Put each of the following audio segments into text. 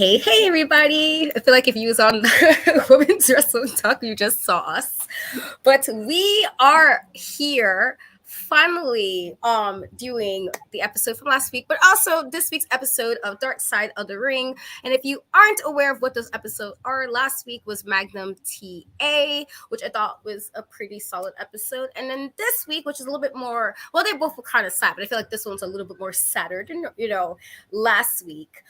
Hey, everybody. I feel like if you was on Women's Wrestling Talk, you just saw us. But we are here finally doing the episode from last week, but also this week's episode of Dark Side of the Ring. And if you aren't aware of what those episodes are, last week was Magnum T.A, which I thought was a pretty solid episode. And then this week, which is a little bit more, well, they both were kind of sad, but I feel like this one's a little bit more sadder than, last week.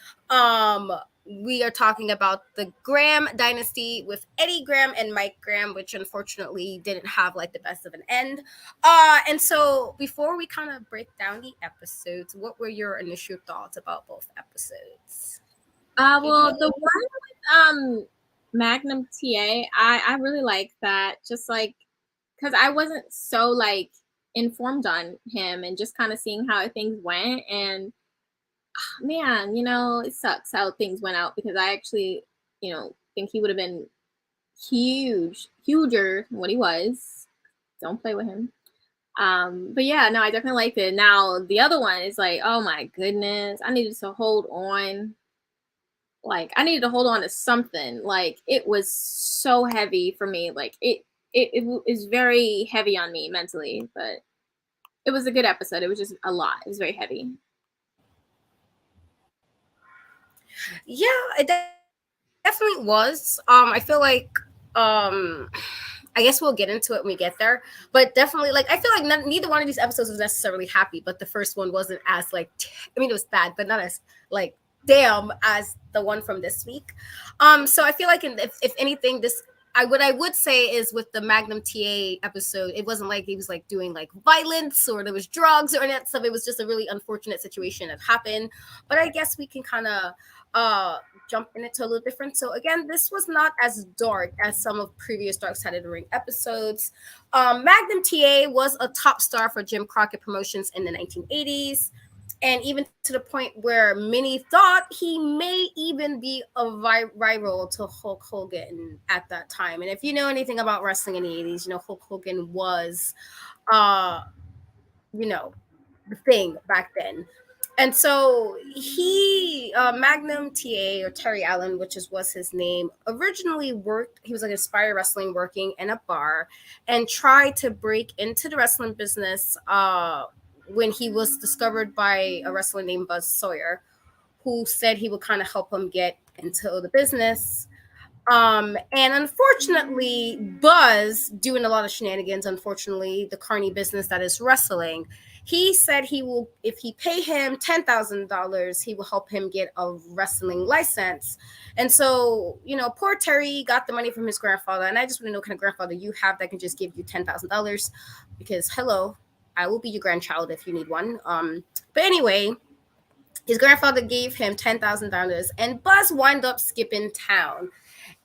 We are talking about the Graham Dynasty with Eddie Graham and Mike Graham, which unfortunately didn't have like the best of an end. And so before we kind of break down the episodes, what were your initial thoughts about both episodes? Well, the one with Magnum T.A, I really like that. Just like because I wasn't so like informed on him and just kind of seeing how things went. And man, it sucks how things went out because I actually, think he would have been huger than what he was. Don't play with him. But yeah, no, I definitely liked it. Now the other one is like, oh my goodness, I needed to hold on. Like I needed to hold on to something. Like it was so heavy for me. Like it is very heavy on me mentally, but it was a good episode. It was just a lot. It was very heavy. Yeah, it definitely was. I feel like I guess we'll get into it when we get there, but definitely like I feel like neither one of these episodes was necessarily happy, but the first one wasn't as like I mean it was bad, but not as like damn as the one from this week. So I feel like if anything, this what I would say is with the Magnum TA episode, it wasn't like he was like doing like violence or there was drugs or any of that stuff. It was just a really unfortunate situation that happened. But I guess we can kind of jump into a little different. So again, this was not as dark as some of previous Dark Side of the Ring episodes. Magnum TA was a top star for Jim Crockett Promotions in the 1980s. And even to the point where many thought he may even be a rival to Hulk Hogan at that time. And if you know anything about wrestling in the 80s, Hulk Hogan was, the thing back then. And so Magnum TA or Terry Allen, was his name, originally worked, he was like Inspire Wrestling working in a bar and tried to break into the wrestling business when he was discovered by a wrestler named Buzz Sawyer, who said he would kind of help him get into the business. And unfortunately, Buzz, doing a lot of shenanigans, unfortunately, the carny business that is wrestling, he said he will, if he pay him $10,000, he will help him get a wrestling license. And so, poor Terry got the money from his grandfather. And I just want to know what kind of grandfather you have that can just give you $10,000 because, hello, I will be your grandchild if you need one. But anyway, his grandfather gave him $10,000 and Buzz wound up skipping town.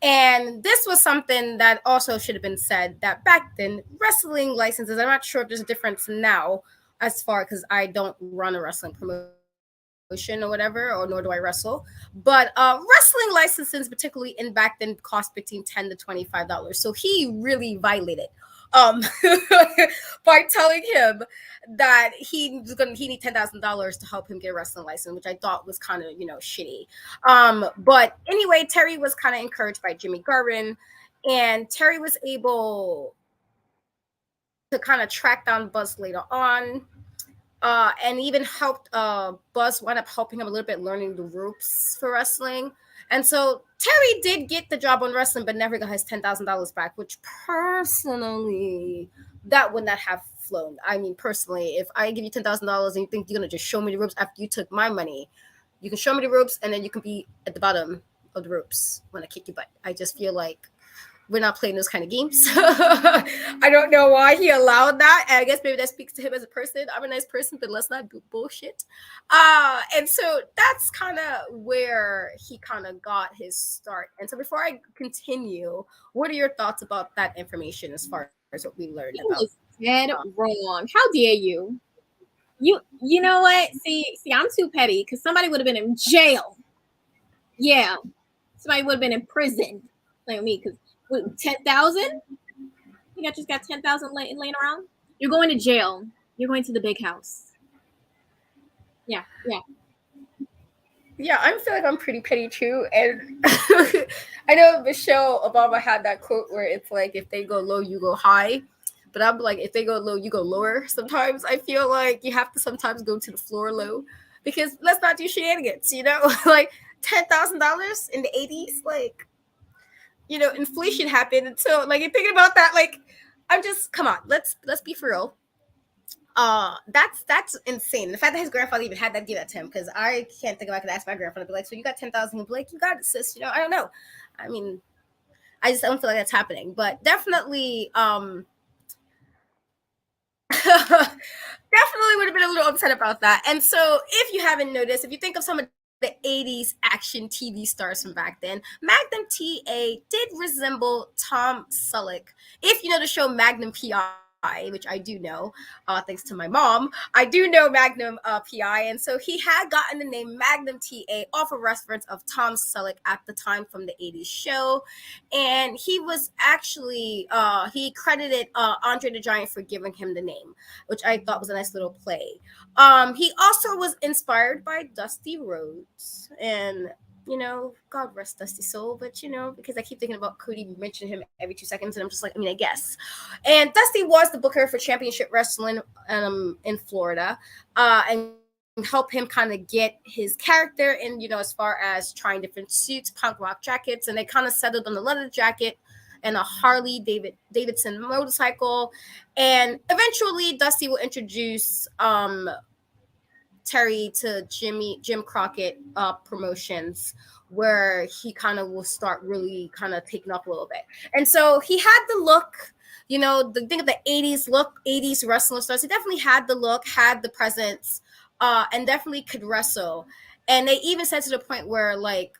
And this was something that also should have been said that back then, wrestling licenses, I'm not sure if there's a difference now as far because I don't run a wrestling promotion or whatever, or nor do I wrestle. But wrestling licenses, particularly in back then, cost between $10 to $25. So he really violated um by telling him that he need $10,000 to help him get a wrestling license, which I thought was kind of shitty. But anyway, Terry was kind of encouraged by Jimmy Garvin, and Terry was able to kind of track down Buzz later on. And even helped Buzz wind up helping him a little bit learning the ropes for wrestling. And so Terry did get the job on wrestling, but never got his $10,000 back, which personally, that would not have flown. I mean, personally, if I give you $10,000 and you think you're going to just show me the ropes after you took my money, you can show me the ropes and then you can be at the bottom of the ropes when I kick your butt. I just feel like we're not playing those kind of games. I don't know why he allowed that. I guess maybe that speaks to him as a person. I'm a nice person, but let's not do bullshit. And so that's kind of where he kind of got his start. And so before I continue, what are your thoughts about that information as far as what we learned about? Was dead wrong. How dare you? You know what? See, I'm too petty because somebody would have been in jail. Yeah, somebody would have been in prison. Like me, because 10,000. You just got 10,000 laying around. You're going to jail. You're going to the big house. Yeah. Yeah, I feel like I'm pretty petty too. And I know Michelle Obama had that quote where it's like, if they go low, you go high. But I'm like, if they go low, you go lower. Sometimes I feel like you have to sometimes go to the floor low because let's not do shenanigans, you know? Like $10,000 in the 80s, like, you know, inflation happened. And so, like, you're thinking about that, like, I'm just, come on, let's be for real. That's insane. The fact that his grandfather even had that give that to him, because I can't think if I could ask my grandfather, be like, so you got 10,000, be like, you got it, sis. You know, I don't know. I mean, I just don't feel like that's happening, but definitely, definitely would have been a little upset about that. And so, if you haven't noticed, if you think of some of the 80s action TV stars from back then, Magnum T.A. did resemble Tom Selleck. If you know the show Magnum P.I., which I do know, thanks to my mom, I do know Magnum P.I., and so he had gotten the name Magnum T.A. off a reference of Tom Selleck at the time from the 80s show. And he was actually, he credited Andre the Giant for giving him the name, which I thought was a nice little play. He also was inspired by Dusty Rhodes, and you know, God rest Dusty soul, but you know, because I keep thinking about Cody, we mention him every 2 seconds, and I'm just like, I mean, I guess. And Dusty was the booker for Championship Wrestling in Florida, and help him kind of get his character in, you know, as far as trying different suits, punk rock jackets, and they kind of settled on the leather jacket and a Harley Davidson motorcycle. And eventually Dusty will introduce Terry to Jim Crockett promotions, where he kind of will start really kind of taking up a little bit. And so he had the look, you know, the thing of the 80s look, 80s wrestling stars. He definitely had the look, had the presence, and definitely could wrestle. And they even said to the point where like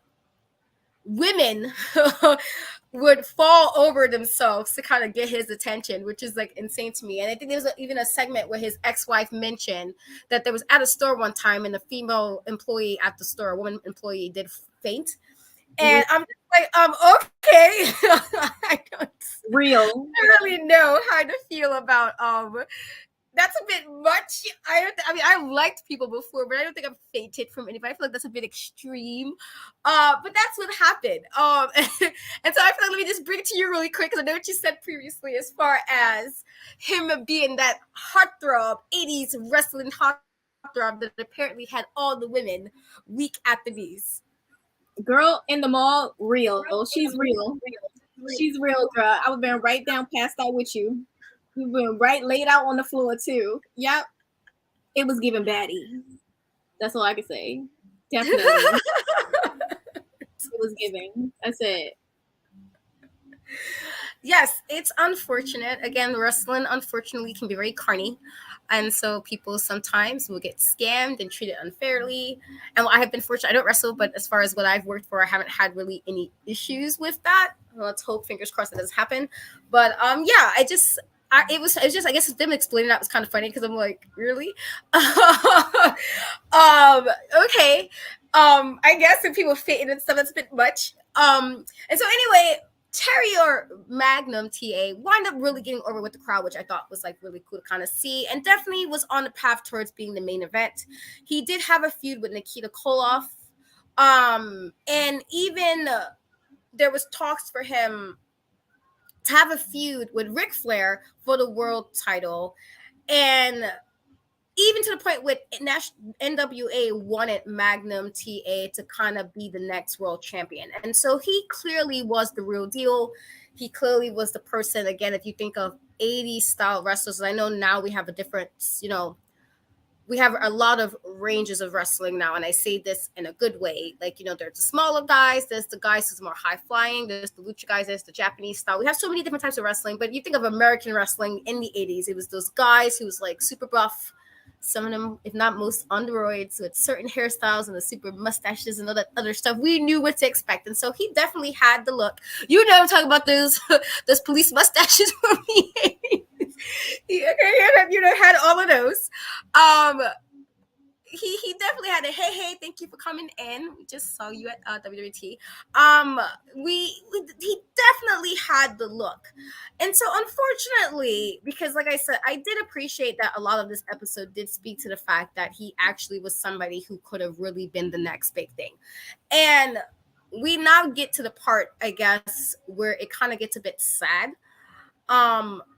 women would fall over themselves to kind of get his attention, which is like insane to me. And I think there was even a segment where his ex-wife mentioned that there was at a store one time and a female employee at the store, a woman employee, did faint. And I'm just like, okay. I don't Real. really know how to feel about that's a bit much. I mean, I liked people before, but I don't think I've fainted from anybody. I feel like that's a bit extreme. But that's what happened. And so I feel like let me just bring it to you really quick because I know what you said previously as far as him being that heartthrob, 80s wrestling heartthrob that apparently had all the women weak at the knees. Girl in the mall, real. She's real. She's real, girl. I would been right down past out with you. You've been right laid out on the floor too. Yep. It was giving baddie. That's all I can say. Definitely. It was giving. That's it. Yes, it's unfortunate. Again, wrestling unfortunately can be very carny. And so people sometimes will get scammed and treated unfairly. And I have been fortunate. I don't wrestle, but as far as what I've worked for, I haven't had really any issues with that. Let's hope, fingers crossed, that doesn't happen. But yeah, it was just I guess them explaining that was kind of funny because I'm like, really? Okay. I guess if people fit in and stuff, that's a bit much. And so anyway, Terry or Magnum TA wound up really getting over with the crowd, which I thought was like really cool to kind of see, and definitely was on the path towards being the main event. He did have a feud with Nikita Koloff, and even there was talks for him to have a feud with Ric Flair for the world title, and even to the point with NWA wanted Magnum TA to kind of be the next world champion. And so he clearly was the real deal. He clearly was the person. Again, if you think of 80s style wrestlers, I know now we have a different, you know, we have a lot of ranges of wrestling now. And I say this in a good way. Like, you know, there's the smaller guys, there's the guys who's more high flying, there's the lucha guys, there's the Japanese style. We have so many different types of wrestling. But you think of American wrestling in the 80s, it was those guys who was like super buff, some of them, if not most, on steroids with certain hairstyles and the super mustaches and all that other stuff. We knew what to expect. And so he definitely had the look. You know, I'm talking about those police mustaches from the 80s. You know, had all of those. he definitely had a hey, thank you for coming in. We just saw you at WWT. He definitely had the look, and so unfortunately, because like I said, I did appreciate that a lot of this episode did speak to the fact that he actually was somebody who could have really been the next big thing, and we now get to the part, I guess, where it kind of gets a bit sad,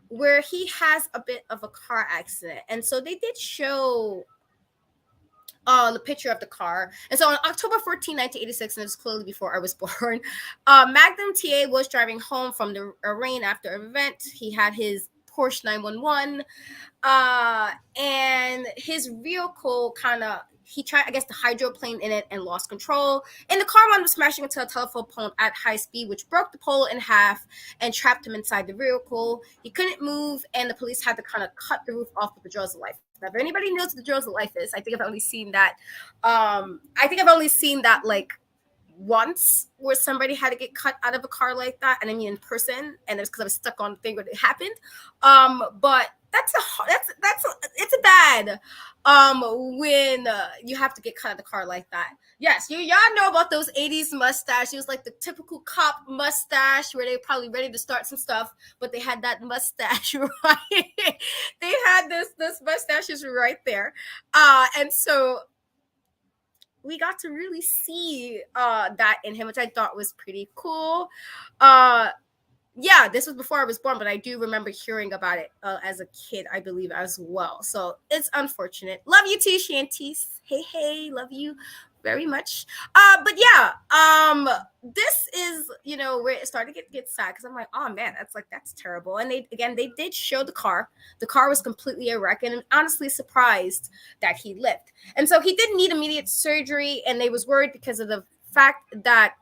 where he has a bit of a car accident, and so they did show the picture of the car. And so on October 14, 1986, and it was clearly before I was born, Magnum T.A. was driving home from the rain after an event. He had his Porsche 911, and his vehicle kind of, he tried, I guess, to hydroplane in it and lost control. And the car wound up smashing into a telephone pole at high speed, which broke the pole in half and trapped him inside the vehicle. He couldn't move, and the police had to kind of cut the roof off with the jaws of life. Now, if anybody knows what the jaws of life is, I think I've only seen that. Like once, where somebody had to get cut out of a car like that, and I mean in person, and it's because I was stuck on the thing when it happened. But it's a bad when you have to get cut out of the car like that. Yes, y'all know about those 80s mustache. It was like the typical cop mustache where they're probably ready to start some stuff, but they had that mustache right. They had this mustaches right there. And so we got to really see that in him, which I thought was pretty cool. Yeah, this was before I was born, but I do remember hearing about it as a kid, I believe, as well. So it's unfortunate. Love you too, Shanties. Hey, love you very much. But yeah, this is, where it started to get sad, because I'm like, oh man, that's terrible. And they did show the car. The car was completely a wreck, and I'm honestly surprised that he lived. And so he did need immediate surgery, and they was worried because of the fact that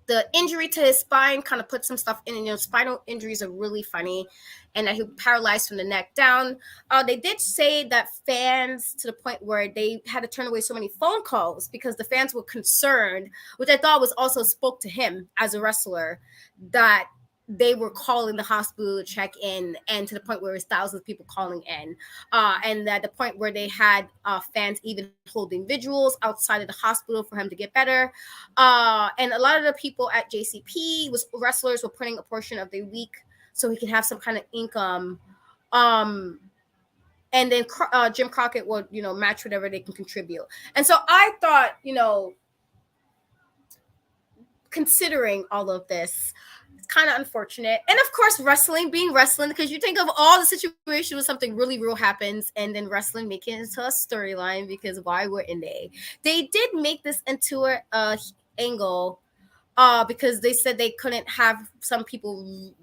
the injury to his spine kind of put some stuff in. Spinal injuries are really funny, and that he paralyzed from the neck down. They did say that fans, to the point where they had to turn away so many phone calls because the fans were concerned, which I thought was also spoke to him as a wrestler, that they were calling the hospital to check in, and to the point where it was thousands of people calling in, and at the point where they had fans even holding vigils outside of the hospital for him to get better. And a lot of the people at JCP wrestlers were putting a portion of their week so he could have some kind of income. And then Jim Crockett would, match whatever they can contribute. And so I thought, considering all of this, it's kind of unfortunate. And of course, wrestling being wrestling, because you think of all the situations when something really real happens, and then wrestling making it into a storyline, because why wouldn't they? They did make this into a angle, because they said they couldn't have some people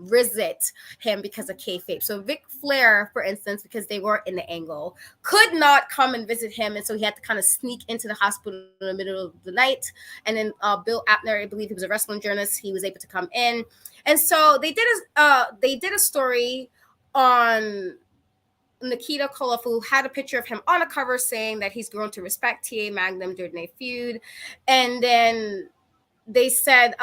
visit him because of kayfabe. So Ric Flair, for instance, because they were in the angle, could not come and visit him, and so he had to kind of sneak into the hospital in the middle of the night. And then Bill Apter, I believe he was a wrestling journalist, he was able to come in, and so they did a story on Nikita Koloff, who had a picture of him on a cover saying that he's grown to respect T.A. Magnum during a feud. And then they said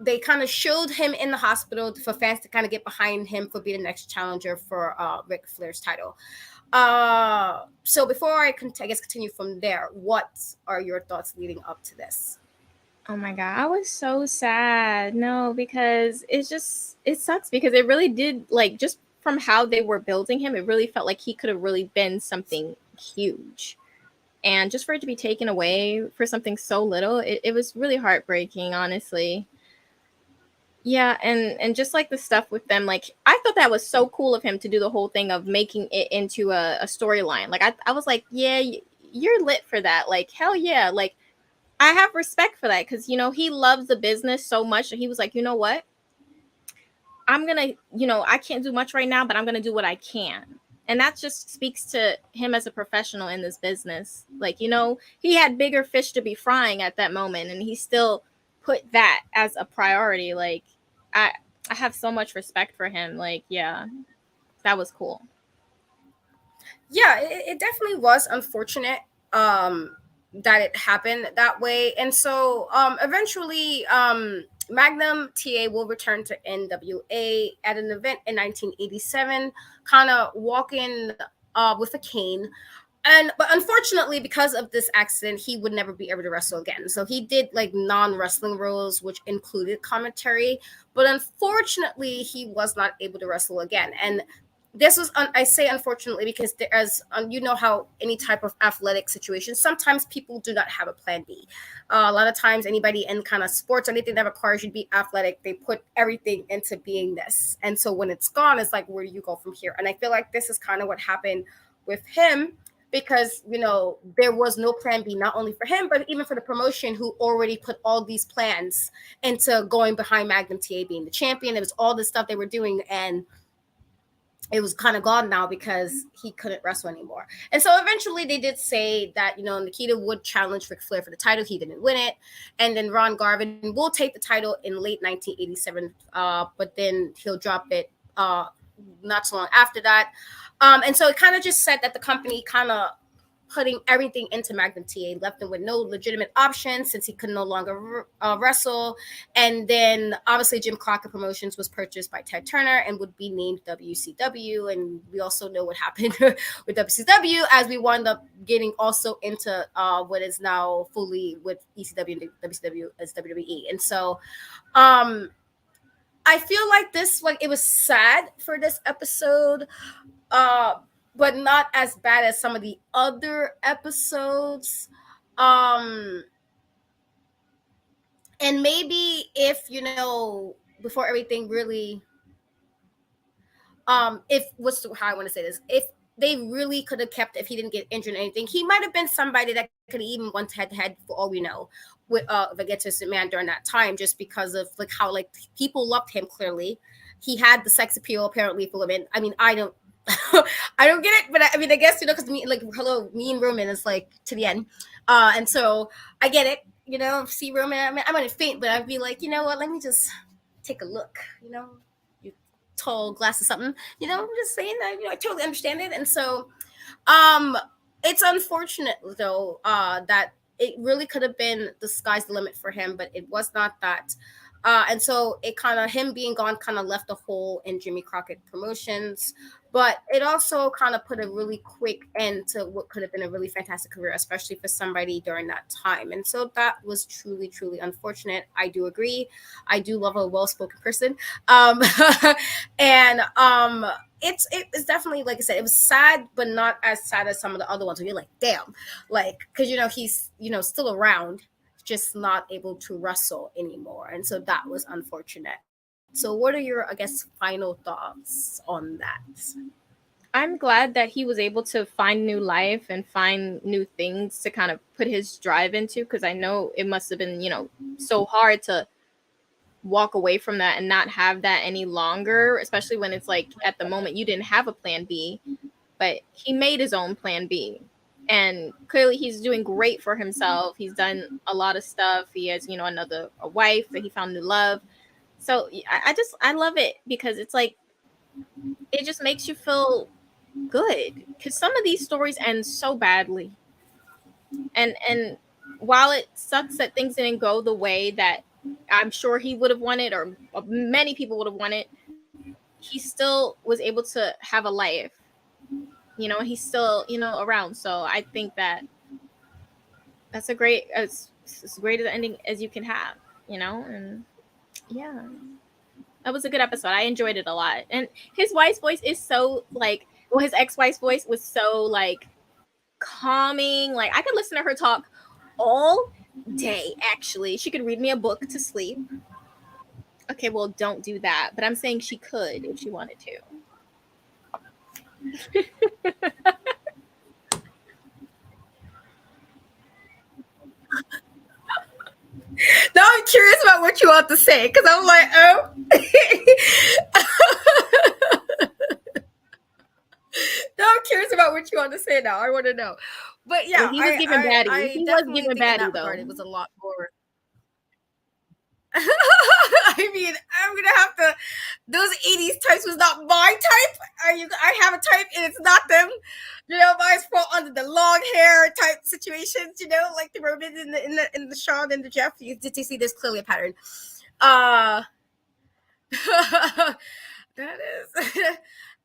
they kind of showed him in the hospital for fans to kind of get behind him for being the next challenger for Ric Flair's title. So before I continue from there, what are your thoughts leading up to this? Oh my God, I was so sad. No, because it sucks, because it really did, like, just from how they were building him, it really felt like he could have really been something huge. And just for it to be taken away for something so little, it was really heartbreaking, honestly. Yeah, and just like the stuff with them, like, I thought that was so cool of him to do the whole thing of making it into a storyline. Like, I was like, yeah, you're lit for that. Like, hell yeah. Like, I have respect for that, because, he loves the business so much that he was like, you know what? I'm going to, I can't do much right now, but I'm going to do what I can. And that just speaks to him as a professional in this business. Like, he had bigger fish to be frying at that moment, and he still put that as a priority. Like, I have so much respect for him. Like, yeah, that was cool. Yeah, it definitely was unfortunate that it happened that way. And so eventually Magnum T.A. will return to NWA at an event in 1987, kind of walking with a cane. And but unfortunately, because of this accident, he would never be able to wrestle again. So he did like non-wrestling roles, which included commentary. But unfortunately, he was not able to wrestle again. And this was I say unfortunately because there as you know how any type of athletic situation, sometimes people do not have a plan B. A lot of times, anybody in kind of sports or anything that requires you to be athletic, they put everything into being this. And so when it's gone, it's like, where do you go from here? And I feel like this is kind of what happened with him, because there was no plan B, not only for him but even for the promotion, who already put all these plans into going behind Magnum TA being the champion. It was all this stuff they were doing, and it was kind of gone now because he couldn't wrestle anymore. And so eventually they did say that, Nikita would challenge Ric Flair for the title. He didn't win it. And then Ron Garvin will take the title in late 1987, but then he'll drop it not so long after that. And so it kind of just said that the company kind of putting everything into Magnum TA, left him with no legitimate options since he could no longer wrestle. And then obviously Jim Crockett Promotions was purchased by Ted Turner and would be named WCW. And we also know what happened with WCW, as we wound up getting also into what is now fully with ECW and WCW as WWE. And so I feel like it was sad for this episode. Uh, but not as bad as some of the other episodes. Um, and maybe if before everything really, if what's how I want to say this, if they really could have kept, if he didn't get injured or anything, he might have been somebody that could have even went head to head, for all we know, with Vegatus Man during that time, just because of like how like people loved him. Clearly, he had the sex appeal apparently for women. I mean, I don't. I don't get it, but I mean, I guess because me, like, hello, me and Roman is like to the end, and so I get it. See Roman, I'm gonna faint, but I'd be like, you know what? Let me just take a look. You tall glass of something. I'm just saying that. I totally understand it, and so um, it's unfortunate though that it really could have been the sky's the limit for him, but it was not that. And so it kind of, him being gone kind of left a hole in Jimmy Crockett Promotions, but it also kind of put a really quick end to what could have been a really fantastic career, especially for somebody during that time. And so that was truly, truly unfortunate. I do agree. I do love a well-spoken person. Um, and it's definitely, like I said, it was sad, but not as sad as some of the other ones where you're like, damn, like, because he's still around, just not able to wrestle anymore, and so that was unfortunate. So what are your, I guess, final thoughts on that? I'm glad that he was able to find new life and find new things to kind of put his drive into, because I know it must have been, so hard to walk away from that and not have that any longer, especially when it's like at the moment you didn't have a plan B, but he made his own plan B. And clearly he's doing great for himself. He's done a lot of stuff. He has, a wife that he found new love. So I love it, because it's like, it just makes you feel good, because some of these stories end so badly. And while it sucks that things didn't go the way that I'm sure he would have wanted, or many people would have wanted, he still was able to have a life. He's still, around. So I think that that's as great an ending as you can have, and yeah. That was a good episode. I enjoyed it a lot. And his wife's voice is so like, well, his ex-wife's voice was so like calming. Like, I could listen to her talk all day, actually. She could read me a book to sleep. Okay, well, don't do that. But I'm saying she could if she wanted to. Now I'm curious about what you want to say, because I'm like, oh. Now I'm curious about what you want to say. Now I want to know. But Well, yeah, he was I giving I, baddie. I He was definitely giving think in baddie, that regard though. it was a lot more. I mean, I'm gonna have to. Those '80s types was not my type. I have a type and it's not them. Mine fall under the long hair type situations. Like the Roman in the Sean and the Jeff. Did you see? There's clearly a pattern. Uh that is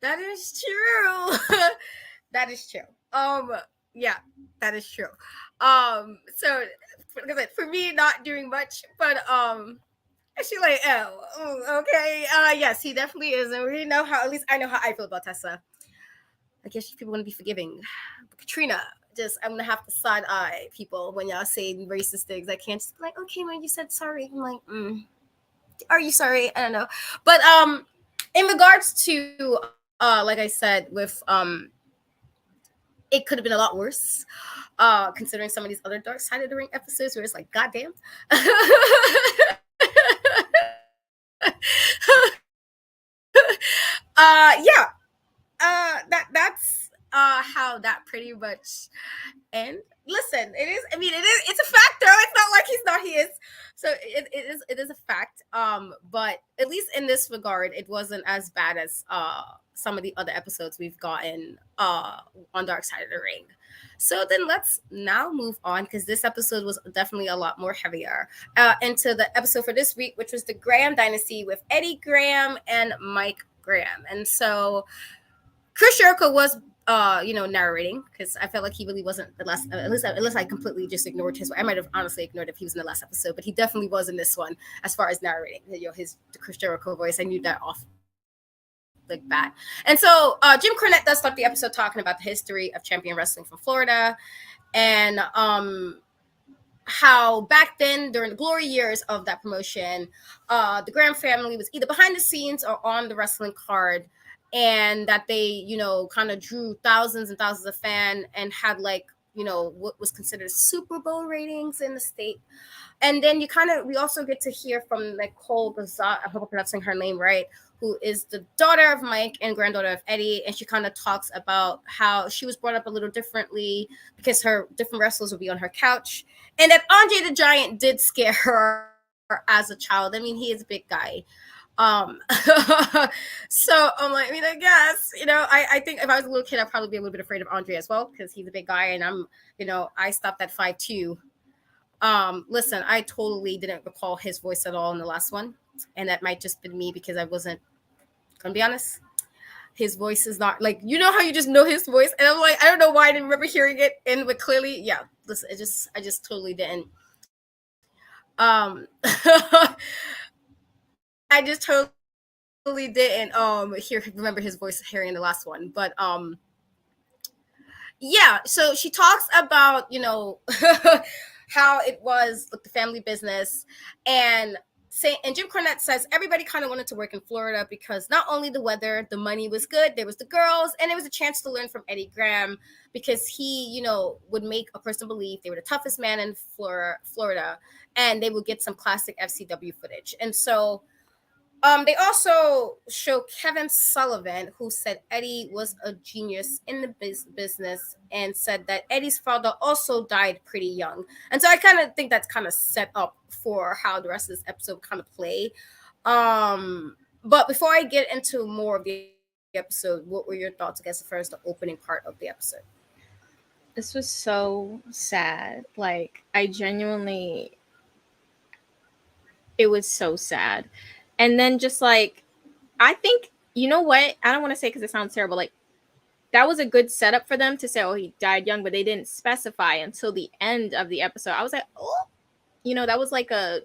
that is true. That is true. Yeah, that is true. So for me, not doing much, but she like, okay, yes, he definitely is, and we know how. At least I know how I feel about Tessa. I guess people want to be forgiving. But Katrina, just I'm gonna have to side eye people when y'all say racist things. I can't just be like, okay, man, you said sorry. I'm like, are you sorry? I don't know. But in regards to like I said, with it could have been a lot worse. Considering some of these other Dark Side of the Ring episodes where it's like, goddamn. Yeah. That's how that pretty much end. Listen, it is. I mean, it is. It's a fact, though. It's not like he's not. He is. So it is. It is a fact. But at least in this regard, it wasn't as bad as some of the other episodes we've gotten on Dark Side of the Ring. So then let's now move on because this episode was definitely a lot more heavier into the episode for this week, which was the Graham Dynasty with Eddie Graham and Mike Graham. And so Chris Jericho was narrating because I felt like he really wasn't the last. Unless I completely just ignored his. I might have honestly ignored if he was in the last episode, but he definitely was in this one as far as narrating. The Chris Jericho voice. I knew that off like that. And so Jim Cornette does start the episode talking about the history of champion wrestling from Florida, and how back then during the glory years of that promotion, the Graham family was either behind the scenes or on the wrestling card, and that they kind of drew thousands and thousands of fans and had like what was considered Super Bowl ratings in the state. And then we also get to hear from Nicole Bazat, I hope I'm pronouncing her name right, who is the daughter of Mike and granddaughter of Eddie, and she kind of talks about how she was brought up a little differently because her different wrestlers would be on her couch, and that Andre the Giant did scare her as a child. I mean, he is a big guy. Um, so I'm like, I mean, I guess, I think if I was a little kid, I'd probably be a little bit afraid of Andre as well because he's a big guy, and I stopped at 5'2". Listen, I totally didn't recall his voice at all in the last one, and that might just been me because I wasn't gonna be honest. His voice is not like how you just know his voice, and I'm like, I don't know why I didn't remember hearing it, but clearly, yeah. Listen, I just totally didn't. I just totally didn't remember his voice hearing the last one, but yeah. So she talks about how it was like the family business, and Jim Cornette says everybody kind of wanted to work in Florida because not only the weather, the money was good, there was the girls, and it was a chance to learn from Eddie Graham because he, would make a person believe they were the toughest man in Florida, and they would get some classic FCW footage. And so they also show Kevin Sullivan, who said Eddie was a genius in the business, and said that Eddie's father also died pretty young. And so I kind of think that's kind of set up for how the rest of this episode kind of play. But before I get into more of the episode, what were your thoughts, I guess, as far as the opening part of the episode? This was so sad. Like, I genuinely, it was so sad. And then just like, I think, you know what? I don't want to say because it sounds terrible. Like, that was a good setup for them to say, oh, he died young, but they didn't specify until the end of the episode. I was like, oh, that was like I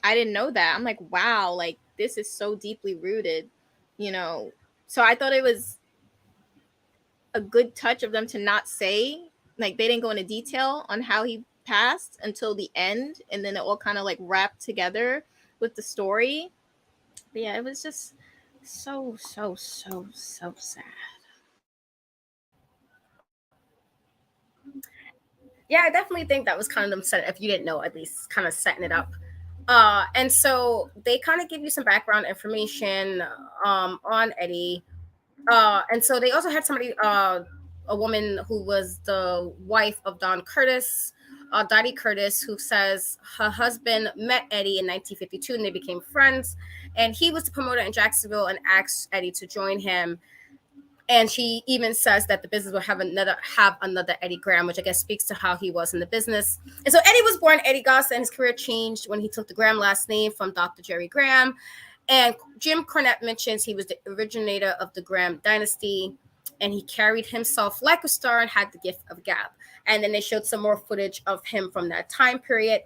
didn't know that. I'm like, wow, like this is so deeply rooted, So I thought it was a good touch of them to not say, like they didn't go into detail on how he passed until the end, and then it all kind of like wrapped together with the story. But yeah, it was just so sad. Yeah, I definitely think that was kind of them set. If you didn't know, at least kind of setting it up. And so they kind of give you some background information on Eddie. And so they also had somebody, a woman who was the wife of Don Curtis, Dottie Curtis, who says her husband met Eddie in 1952 and they became friends. And he was the promoter in Jacksonville and asked Eddie to join him. And she even says that the business will have another Eddie Graham, which I guess speaks to how he was in the business. And so Eddie was born Eddie Goss, and his career changed when he took the Graham last name from Dr. Jerry Graham. And Jim Cornette mentions he was the originator of the Graham Dynasty. and he carried himself like a star and had the gift of gab. And then they showed some more footage of him from that time period.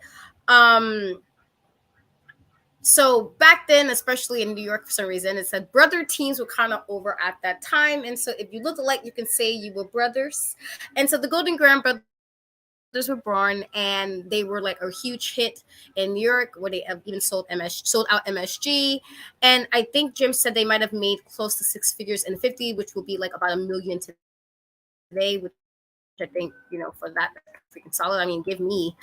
So back then, especially in New York, for some reason, it said brother teams were kind of over at that time. And so if you look alike, you can say you were brothers. And so the Golden Grand Brothers were born, and they were like a huge hit in New York, where they have even sold out MSG. And I think Jim said they might have made close to six figures in 50, which will be like about $1 million today, which I think, for that freaking solid. I mean, give me,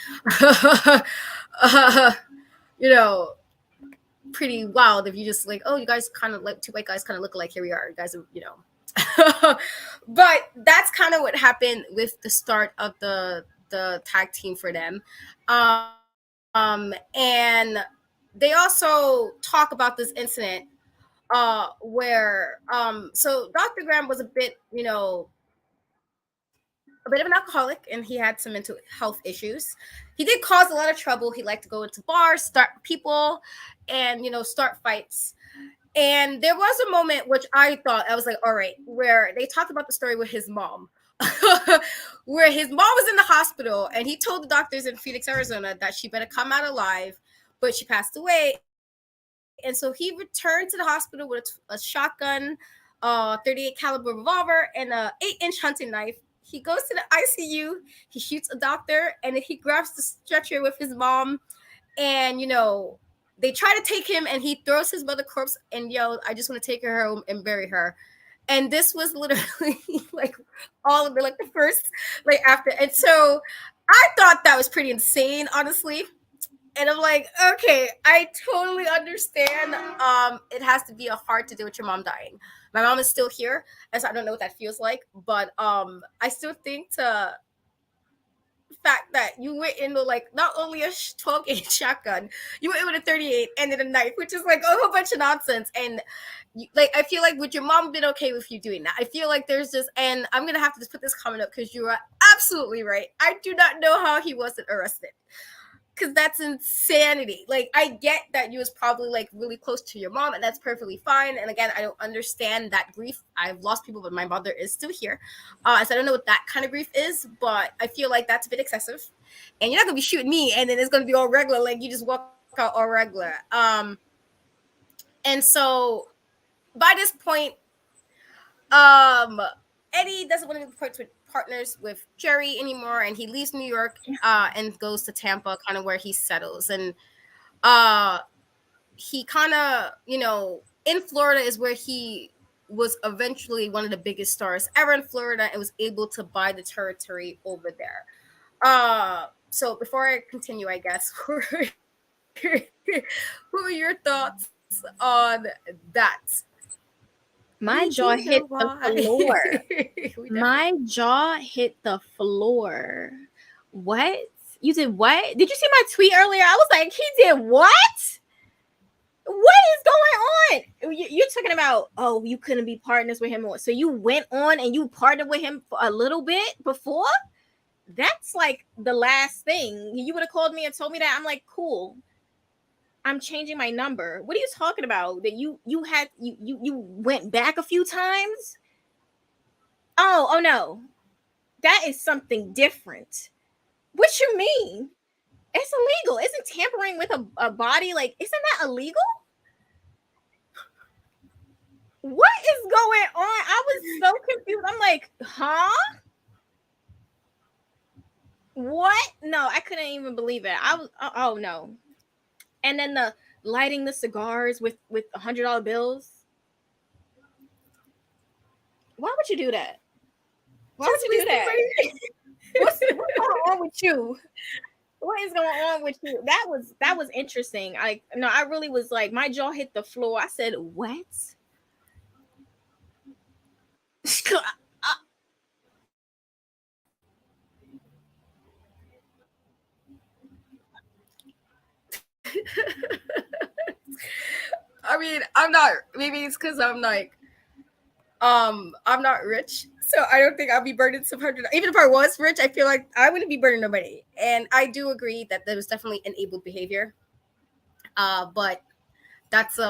you know, pretty wild if you just like, oh, you guys kind of like two white guys kind of look alike. Here we are, you guys are. But that's kind of what happened with the start of the tag team for them. And they also talk about this incident where so Dr. Graham was a bit of an alcoholic, and he had some mental health issues. He did cause a lot of trouble. He liked to go into bars, start people, and start fights. And there was a moment which I thought, I was like, all right, where they talked about the story with his mom, where his mom was in the hospital, and he told the doctors in Phoenix, Arizona, that she better come out alive, but she passed away. And so he returned to the hospital with a shotgun, 38 caliber revolver, and a 8-inch hunting knife. He goes to the ICU, he shoots a doctor, and then he grabs the stretcher with his mom, and they try to take him, and he throws his mother corpse and yelled, I just want to take her home and bury her. And this was literally like all of the first after. And so I thought that was pretty insane, honestly. And I'm like, okay, I totally understand. It has to be a hard to do with your mom dying. My mom is still here, and so I don't know what that feels like. But I still think the fact that you went into not only a 12-gauge shotgun, you went in with a 38 and then a knife, which is like a whole bunch of nonsense. And I feel like would your mom been okay with you doing that? I feel like there's just, and I'm gonna have to just put this comment up because you are absolutely right. I do not know how he wasn't arrested, because that's insanity. I get that you was probably really close to your mom, and that's perfectly fine. And again, I don't understand that grief. I've lost people, but my mother is still here, so I don't know what that kind of grief is. But I feel like that's a bit excessive, and you're not gonna be shooting me, and then it's gonna be all regular, like you just walk out all regular. And so by this point, Eddie doesn't want to be partners with Jerry anymore, and he leaves New York and goes to Tampa, kind of where he settles. And he kind of, in Florida is where he was eventually one of the biggest stars ever in Florida, and was able to buy the territory over there. So before I continue, I guess, who are your thoughts on that? My jaw hit the floor. My jaw hit the floor. What? You did what? Did you see my tweet earlier? I was like, he did what? What is going on? You're talking about, oh, you couldn't be partners with him. So you went on and you partnered with him for a little bit before? That's like the last thing. You would have called me and told me that. I'm like, cool. I'm changing my number. What are you talking about? That you went back a few times? Oh no. That is something different. What you mean? It's illegal. Isn't tampering with a body isn't that illegal? What is going on? I was so confused. I'm like, huh? What? No, I couldn't even believe it. I was oh no. And then the lighting the cigars with $100 bills. Why would you do that? Why would you do that? What's going on with you? What is going on with you? That was interesting. I really was like, my jaw hit the floor. I said, what? I mean, I'm not. Maybe it's because I'm I'm not rich, so I don't think I'll be burning some hundred. Even if I was rich, I feel like I wouldn't be burning nobody. And I do agree that there was definitely enabled behavior. But that's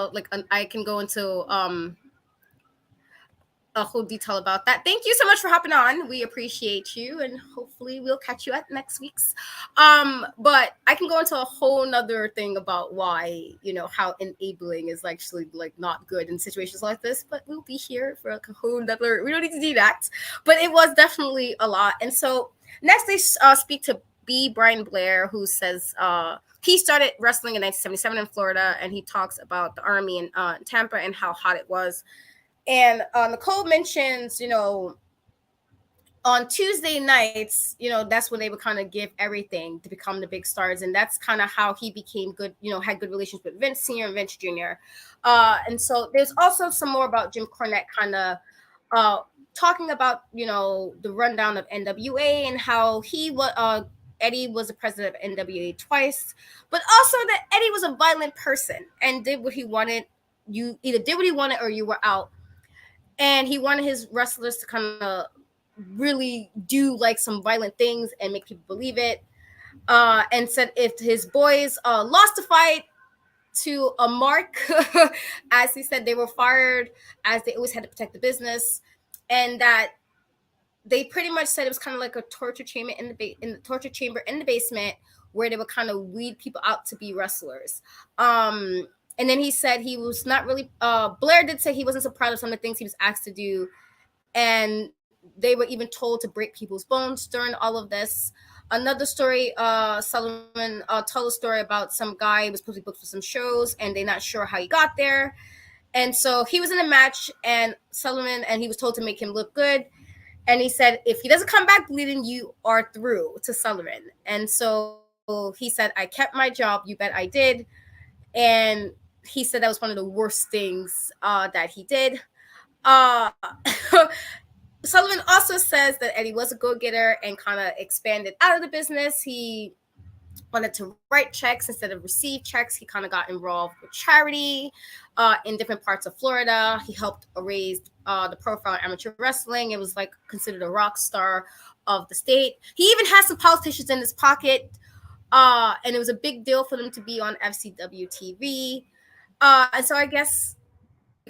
I can go into a whole detail about that. Thank you so much for hopping on. We appreciate you, and hopefully we'll catch you at next week's. But I can go into a whole nother thing about why, how enabling is actually like not good in situations like this. But we'll be here for like a whole nother. We don't need to do that. But it was definitely a lot. And so next they speak to B. Brian Blair, who says he started wrestling in 1977 in Florida, and he talks about the Army in Tampa and how hot it was. And Nicole mentions, on Tuesday nights, that's when they would kind of give everything to become the big stars. And that's kind of how he became good, had good relations with Vince Sr. and Vince Jr. And so there's also some more about Jim Cornette kind of talking about, the rundown of NWA and how Eddie was the president of NWA twice, but also that Eddie was a violent person and did what he wanted. You either did what he wanted or you were out. And he wanted his wrestlers to kind of really do like some violent things and make people believe it. And said if his boys lost a fight to a mark, as he said, they were fired, as they always had to protect the business, and that they pretty much said it was kind of like a torture chamber in the torture chamber in the basement where they would kind of weed people out to be wrestlers. And then he said he was not really. Blair did say he wasn't so proud of some of the things he was asked to do, and they were even told to break people's bones during all of this. Another story, Sullivan told a story about some guy who was supposed to be booked for some shows, and they're not sure how he got there. And so he was in a match, and he was told to make him look good. And he said, if he doesn't come back bleeding, you are through, to Sullivan. And so he said, I kept my job. You bet I did. And he said that was one of the worst things that he did. Sullivan also says that Eddie was a go-getter and kind of expanded out of the business. He wanted to write checks instead of receive checks. He kind of got involved with charity in different parts of Florida. He helped raise the profile in amateur wrestling. It was like considered a rock star of the state. He even had some politicians in his pocket, and it was a big deal for them to be on FCW TV. And so I guess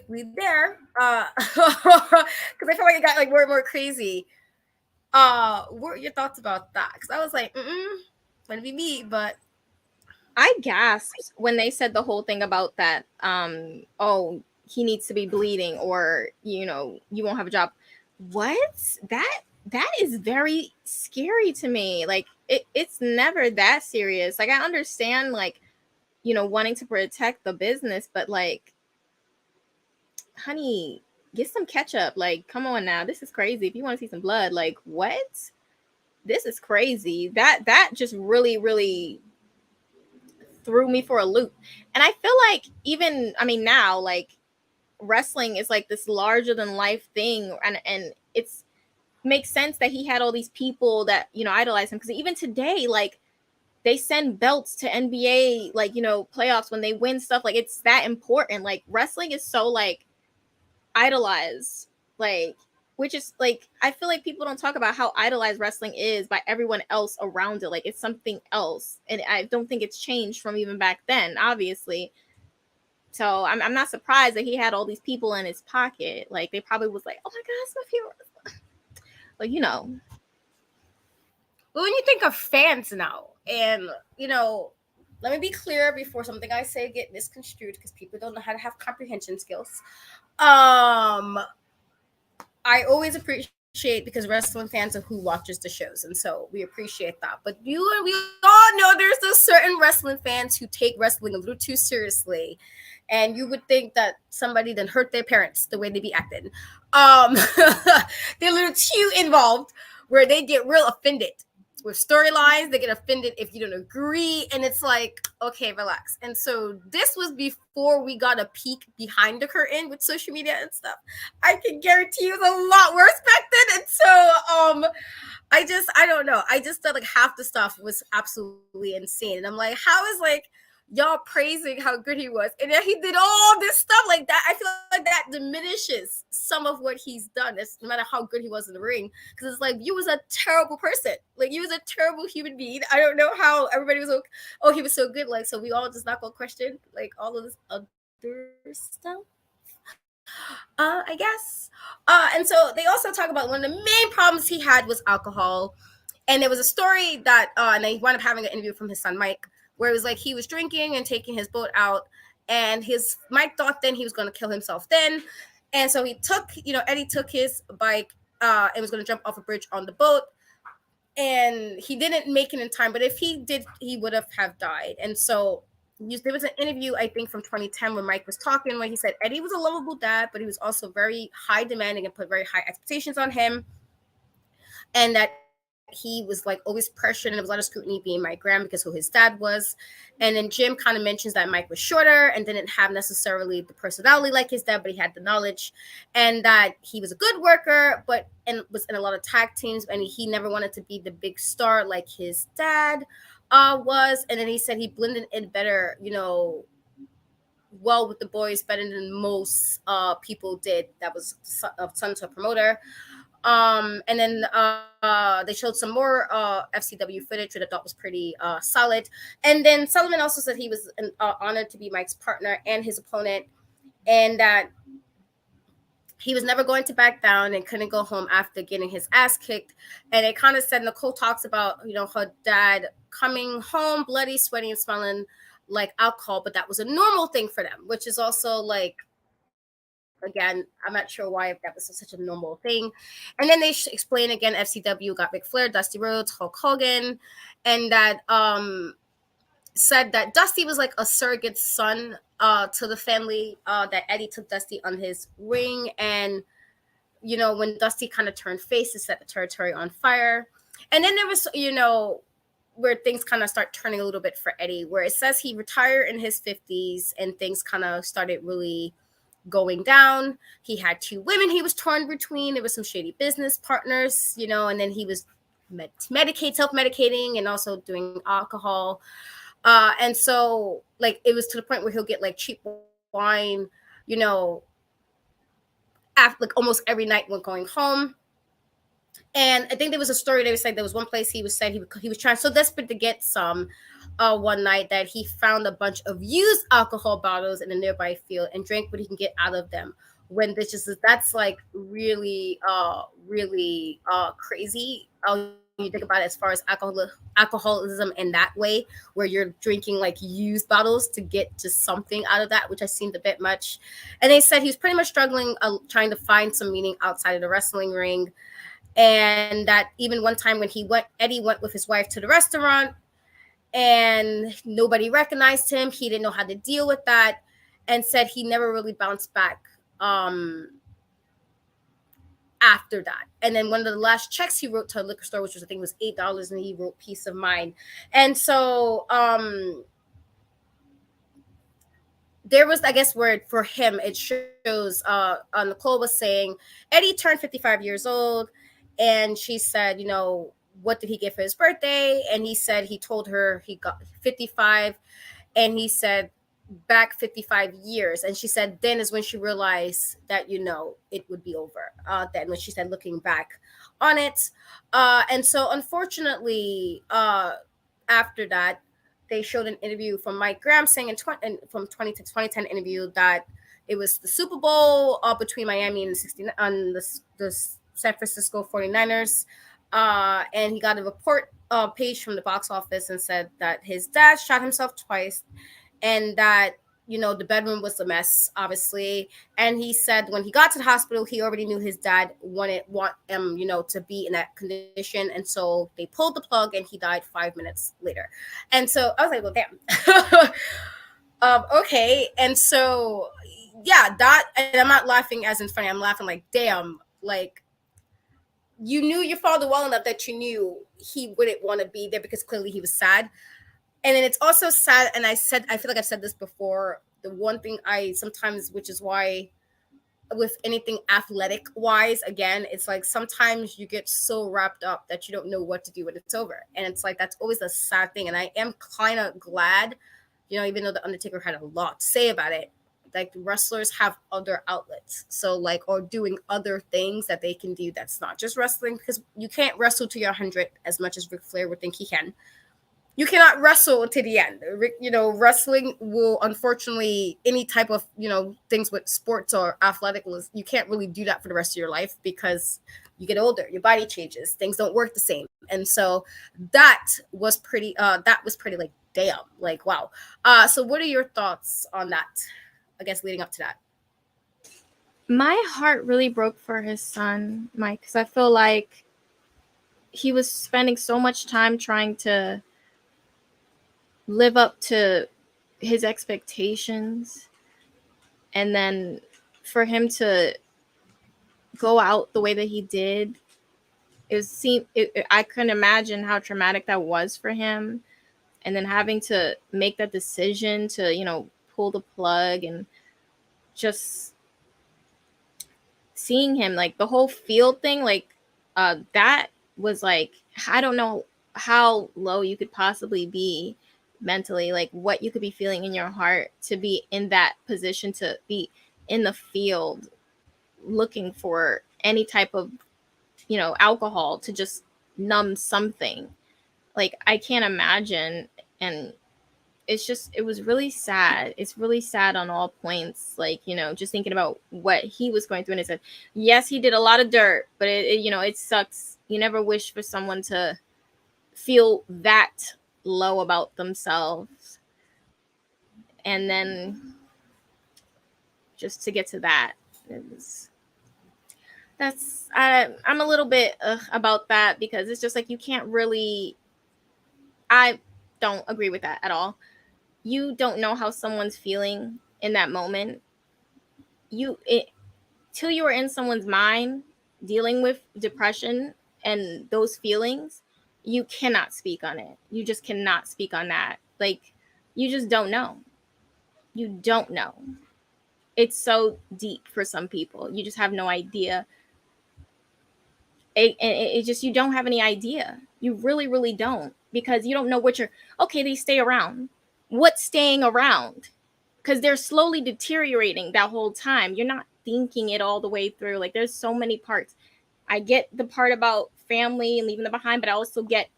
we there, because I feel like it got like more and more crazy. What are your thoughts about that? Because I was like, gonna be me, but I gasped when they said the whole thing about that. Oh, he needs to be bleeding, or you won't have a job. What? That is very scary to me. Like it's never that serious. Like I understand, like wanting to protect the business, but like, honey, get some ketchup. Like, come on now, this is crazy. If you want to see some blood, like what? This is crazy. That just really, really threw me for a loop. And I feel like now, like, wrestling is like this larger than life thing, and it's makes sense that he had all these people that idolize him, because even today, like, they send belts to NBA, like, playoffs when they win stuff. Like, it's that important. Like, wrestling is so like idolized, like, which is like, I feel like people don't talk about how idolized wrestling is by everyone else around it. Like, it's something else, and I don't think it's changed from even back then, obviously. So I'm not surprised that he had all these people in his pocket. Like, they probably was like, oh my god, it's my favorite. Like, But when you think of fans now, and let me be clear before something I say get misconstrued, because people don't know how to have comprehension skills. I always appreciate, because wrestling fans are who watches the shows, and so we appreciate that. But we all know there's those certain wrestling fans who take wrestling a little too seriously, and you would think that somebody then hurt their parents the way they be acting. They're a little too involved, where they get real offended with storylines. They get offended if you don't agree, and it's like, okay, relax. And so this was before we got a peek behind the curtain with social media and stuff. I can guarantee you it was a lot worse back then. And so I don't know, I just thought like half the stuff was absolutely insane, and I'm like, how is like y'all praising how good he was, and then he did all this stuff like that? I feel like that diminishes some of what he's done, no matter how good he was in the ring, because it's like, you was a terrible person, like you was a terrible human being. I don't know how everybody was like, oh, he was so good, like, so we all just not gonna question like all of this other stuff. I guess. And so they also talk about one of the main problems he had was alcohol. And there was a story that, and they wound up having an interview from his son Mike, where it was like he was drinking and taking his boat out, and his Mike thought then he was going to kill himself then, and so he took, Eddie took his bike, and was going to jump off a bridge on the boat, and he didn't make it in time. But if he did, he would have died. And so there was an interview, I think, from 2010 where Mike was talking, where he said Eddie was a lovable dad, but he was also very high demanding and put very high expectations on him, and that he was like always pressured, and there was a lot of scrutiny being Mike Graham because who his dad was. And then Jim kind of mentions that Mike was shorter and didn't have necessarily the personality like his dad, but he had the knowledge, and that he was a good worker, but and was in a lot of tag teams, and he never wanted to be the big star like his dad was. And then he said he blended in better, well with the boys, better than most people did. That was son to a promoter. And then they showed some more FCW footage, which I thought was pretty solid. And then Sullivan also said he was honored to be Mike's partner and his opponent, and that he was never going to back down and couldn't go home after getting his ass kicked. And it kind of said, Nicole talks about, her dad coming home bloody, sweaty, and smelling like alcohol, but that was a normal thing for them, which is also like, again, I'm not sure why that was such a normal thing. And then they explain again, FCW got Ric Flair, Dusty Rhodes, Hulk Hogan, and that said that Dusty was like a surrogate son to the family, that Eddie took Dusty on his ring, and when Dusty kind of turned face, it set the territory on fire. And then there was, where things kind of start turning a little bit for Eddie, where it says he retired in his 50s and things kind of started really going down. He had 2 women he was torn between. There was some shady business partners, and then he was self-medicating, and also doing alcohol. And so like it was to the point where he'll get like cheap wine, after like almost every night when going home. And I think there was a story that was like there was one place he was said he was trying so desperate to get some one night that he found a bunch of used alcohol bottles in a nearby field and drank what he can get out of them. When this just that's like really really crazy. You think about it as far as alcoholism in that way, where you're drinking like used bottles to get just something out of that, which I seemed a bit much. And they said he was pretty much struggling, trying to find some meaning outside of the wrestling ring, and that even one time when Eddie went with his wife to the restaurant and nobody recognized him. He didn't know how to deal with that, and said he never really bounced back after that. And then one of the last checks he wrote to a liquor store, which was I think was $8, and he wrote "Peace of Mind." And so there was, I guess, where for him it shows Nicole was saying Eddie turned 55 years old, and she said, what did he get for his birthday? And he said he told her he got 55, and he said back 55 years. And she said then is when she realized that it would be over, then when she said looking back on it. And so unfortunately after that, they showed an interview from Mike Graham saying from 2010 interview that it was the Super Bowl between Miami and the San Francisco 49ers. And he got a report page from the box office and said that his dad shot himself twice, and that the bedroom was a mess, obviously. And he said when he got to the hospital, he already knew his dad want him to be in that condition, and so they pulled the plug and he died 5 minutes later. And so I was like, well, damn. Okay. And so yeah, that, and I'm not laughing as in funny, I'm laughing like, damn, like you knew your father well enough that you knew he wouldn't want to be there because clearly he was sad. And then it's also sad, and I feel like I've said this before, the one thing I sometimes, which is why with anything athletic wise, again, it's like sometimes you get so wrapped up that you don't know what to do when it's over. And it's like that's always a sad thing. And I am kind of glad, even though the Undertaker had a lot to say about it, like wrestlers have other outlets, so like, or doing other things that they can do that's not just wrestling, because you can't wrestle to your 100 as much as Ric Flair would think he can. you cannot wrestle to the end. You know, wrestling will, unfortunately, any type of, you know, things with sports or athletic, you can't really do that for the rest of your life because you get older, your body changes, things don't work the same. And so that was pretty like, damn, like, wow. So what are your thoughts on that? I guess leading up to that. My heart really broke for his son, Mike, because I feel like he was spending so much time trying to live up to his expectations, and then for him to go out the way that he did, I couldn't imagine how traumatic that was for him, and then having to make that decision to, pull the plug, and just seeing him, like the whole field thing, like that was like, I don't know how low you could possibly be mentally, like what you could be feeling in your heart to be in that position, to be in the field looking for any type of, alcohol to just numb something. Like I can't imagine. And it was really sad. It's really sad on all points. Like, just thinking about what he was going through. And it said, yes, he did a lot of dirt, but it sucks. You never wish for someone to feel that low about themselves. And then just to get to that, is I'm a little bit about that, because it's just like, you can't really, I don't agree with that at all. You don't know how someone's feeling in that moment. Till you are in someone's mind dealing with depression and those feelings, you cannot speak on it. You just cannot speak on that. Like, you just don't know. You don't know. It's so deep for some people. You just have no idea. It just, you don't have any idea. You really, really don't, because you don't know what you're. Okay, they stay around. What's staying around? Because they're slowly deteriorating that whole time. You're not thinking it all the way through. Like, there's so many parts. I get the part about family and leaving them behind, but I also get,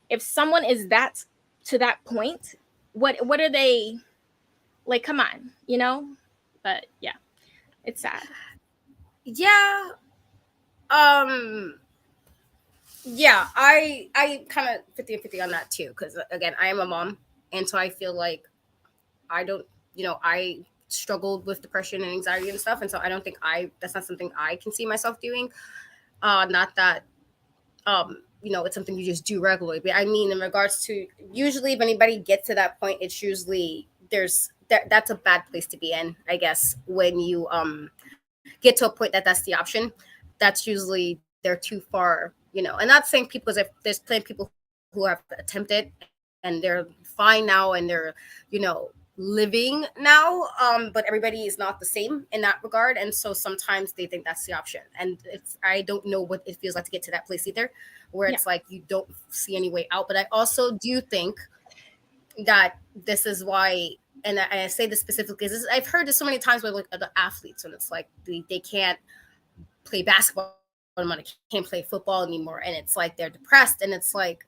if someone is that, to that point, what are they, like, come on, But yeah, it's sad. Yeah. Um yeah, I kind of 50 and 50 on that too, because again, I am a mom, and so I feel like I don't, I struggled with depression and anxiety and stuff, and so I don't think that's not something I can see myself doing. Not that it's something you just do regularly, but I mean, in regards to, usually if anybody gets to that point, it's usually that's a bad place to be in, I guess, when you get to a point that's the option. That's usually they're too far, and not saying people, because if there's plenty of people who have attempted and they're fine now and they're, living now, but everybody is not the same in that regard, and so sometimes they think that's the option, and I don't know what it feels like to get to that place either, where Yeah. it's like you don't see any way out. But I also do think that this is why, and I say this specifically because I've heard this so many times with like other athletes, when it's like they can't play basketball anymore, they can't play football anymore, and it's like they're depressed, and it's like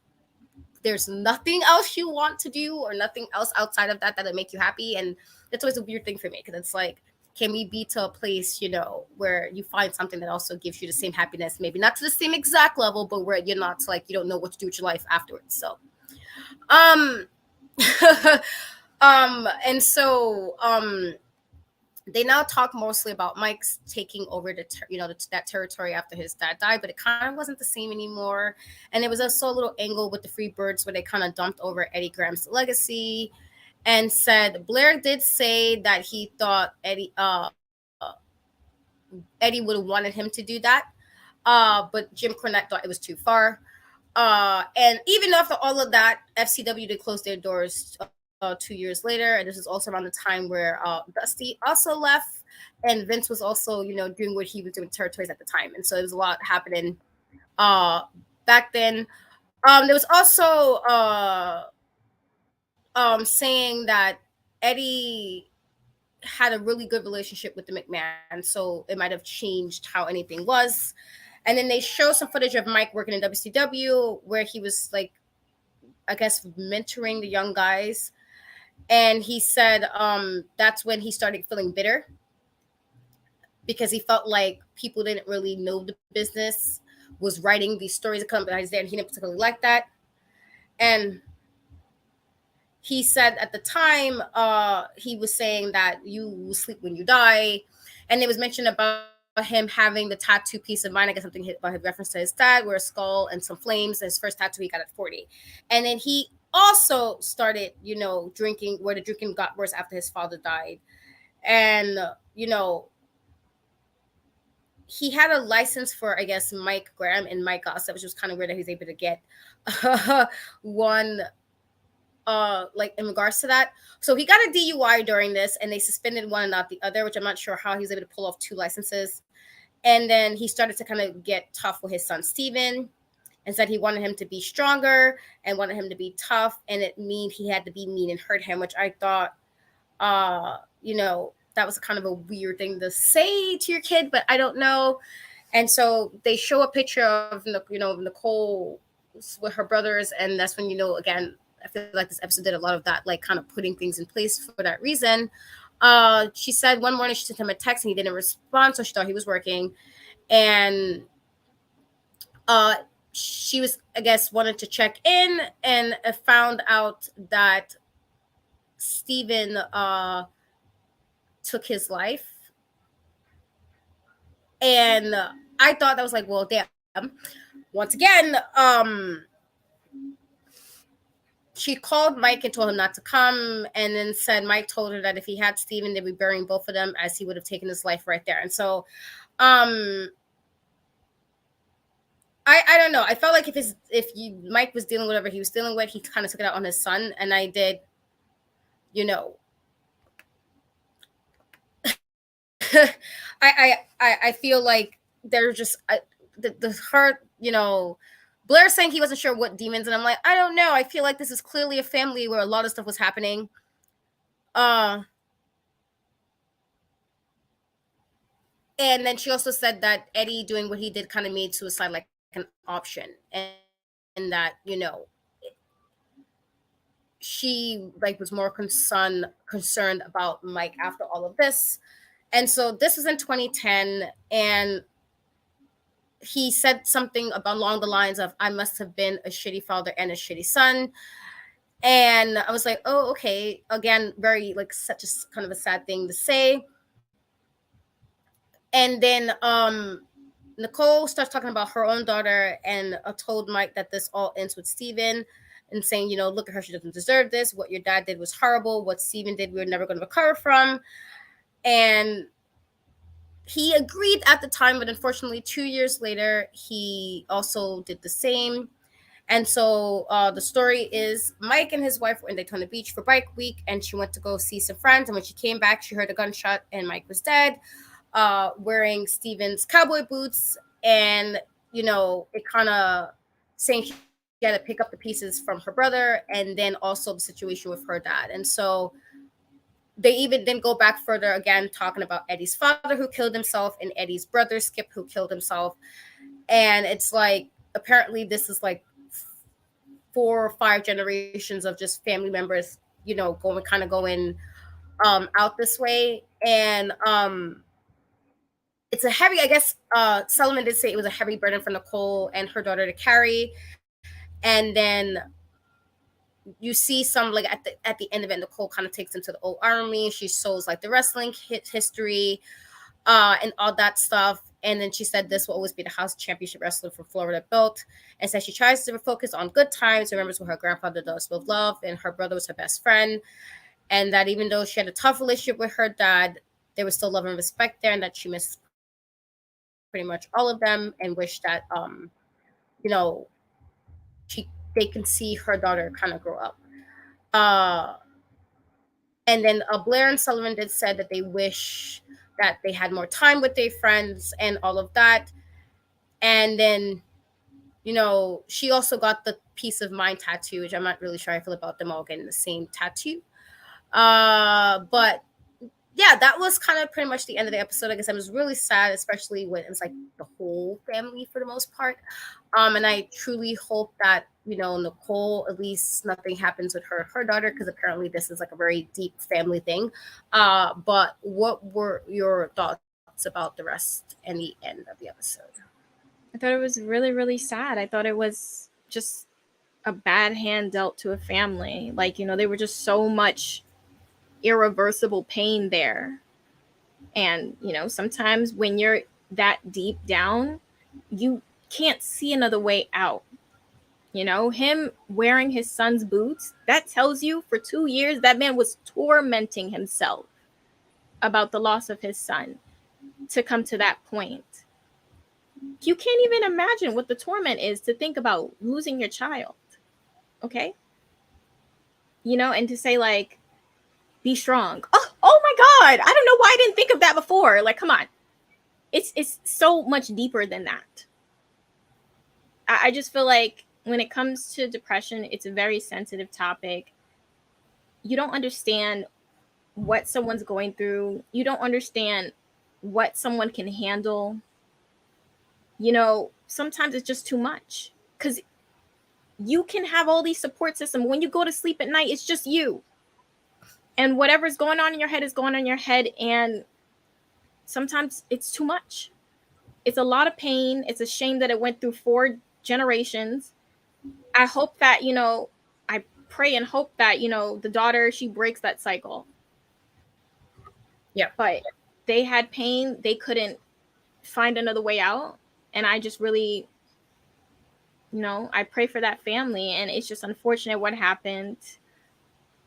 there's nothing else you want to do, or nothing else outside of that'll make you happy. And that's always a weird thing for me, because it's like, can we be to a place, where you find something that also gives you the same happiness, maybe not to the same exact level, but where you're not like, you don't know what to do with your life afterwards. So um and so they now talk mostly about Mike's taking over that territory after his dad died, but it kind of wasn't the same anymore. And it was also a little angle with the Free Birds, where they kind of dumped over Eddie Graham's legacy, and said Blair did say that he thought Eddie would have wanted him to do that, but Jim Cornette thought it was too far. And even after all of that, FCW did close their doors 2 years later, and this is also around the time where Dusty also left, and Vince was also, doing what he was doing with territories at the time, and so there was a lot happening uh, back then. There was also saying that Eddie had a really good relationship with the McMahon, so it might have changed how anything was. And then they show some footage of Mike working in WCW, where he was like I guess, mentoring the young guys. And he said that's when he started feeling bitter because he felt like people didn't really know the business, was writing these stories that come behind there, and he didn't particularly like that. And he said at the time, he was saying that you will sleep when you die. And it was mentioned about him having the tattoo Peace of Mind. I guess something about his reference to his dad, where a skull and some flames. His first tattoo he got at 40. And then he also started, drinking, where the drinking got worse after his father died. And, he had a license for, I guess, Mike Graham and Mike Gossip, which was kind of weird that he's able to get one like in regards to that. So he got a DUI during this, and they suspended one and not the other, which I'm not sure how he was able to pull off two licenses. And then he started to kind of get tough with his son Steven, and said he wanted him to be stronger and wanted him to be tough, and it mean he had to be mean and hurt him, which I thought that was kind of a weird thing to say to your kid, but I don't know. And so they show a picture of Nicole with her brothers, and that's when again, I feel like this episode did a lot of that, like kind of putting things in place for that reason. She said one morning she sent him a text and he didn't respond, so she thought he was working. And she was, I guess, wanted to check in and found out that Steven took his life. And I thought that was like, well, damn. Once again, she called Mike and told him not to come, and then said Mike told her that if he had Steven, they'd be burying both of them, as he would have taken his life right there. And so I don't know. I felt like Mike was dealing with whatever he was dealing with, he kind of took it out on his son, and I did, I feel like they're just the hurt, Blair saying he wasn't sure what demons, and I'm like, I don't know. I feel like this is clearly a family where a lot of stuff was happening. And then she also said that Eddie doing what he did kind of made suicide like an option, and that she like was more concerned about Mike after all of this. And so this was in 2010, and he said something about along the lines of, I must have been a shitty father and a shitty son. And I was like, oh, okay. Again, very like such a kind of a sad thing to say. And then Nicole starts talking about her own daughter, and told Mike that this all ends with Steven, and saying, look at her, she doesn't deserve this. What your dad did was horrible. What Steven did, we're never going to recover from. And he agreed at the time, but unfortunately 2 years later, he also did the same. And so the story is Mike and his wife were in Daytona Beach for bike week, and she went to go see some friends. And when she came back, she heard a gunshot, and Mike was dead, wearing Steven's cowboy boots. And, it kind of saying she had to pick up the pieces from her brother, and then also the situation with her dad. And so they even then go back further again, talking about Eddie's father who killed himself and Eddie's brother Skip who killed himself. And it's like, apparently this is like 4 or 5 generations of just family members, going out this way. And it's a heavy, I guess, Solomon did say it was a heavy burden for Nicole and her daughter to carry. And then you see some, like at the end of it, Nicole kind of takes into the old army. She shows like the wrestling history and all that stuff. And then she said this will always be the house championship wrestler from Florida built, and said she tries to focus on good times, remembers what her grandfather does with love, and her brother was her best friend. And that even though she had a tough relationship with her dad, there was still love and respect there, and that she missed pretty much all of them, and wish that they can see her daughter kind of grow up. And then Blair and Sullivan did said that they wish that they had more time with their friends and all of that. And then, she also got the Peace of Mind tattoo, which I'm not really sure I feel about them all getting the same tattoo. But yeah, that was kind of pretty much the end of the episode. I guess I was really sad, especially when it was like the whole family for the most part. And I truly hope that, you know, Nicole, at least nothing happens with her daughter, because apparently this is like a very deep family thing. But what were your thoughts about the rest and the end of the episode? I thought it was really, really sad. I thought it was just a bad hand dealt to a family. Like, you know, there were just so much irreversible pain there. And, you know, sometimes when you're that deep down, you can't see another way out. You know, him wearing his son's boots, that tells you for 2 years that man was tormenting himself about the loss of his son to come to that point. You can't even imagine what the torment is to think about losing your child. Okay? You know, and to say, like, be strong. Oh my God. I don't know why I didn't think of that before. Like, come on. It's so much deeper than that. I just feel like when it comes to depression, it's a very sensitive topic. You don't understand what someone's going through. You don't understand what someone can handle. You know, sometimes it's just too much because you can have all these support systems. When you go to sleep at night, it's just you. And whatever's going on in your head is going on in your head. And sometimes it's too much. It's a lot of pain. It's a shame that it went through 4 generations. I hope that, you know, I pray and hope that, you know, the daughter, she breaks that cycle. Yeah. But they had pain. They couldn't find another way out. And I just really, you know, I pray for that family. And it's just unfortunate what happened.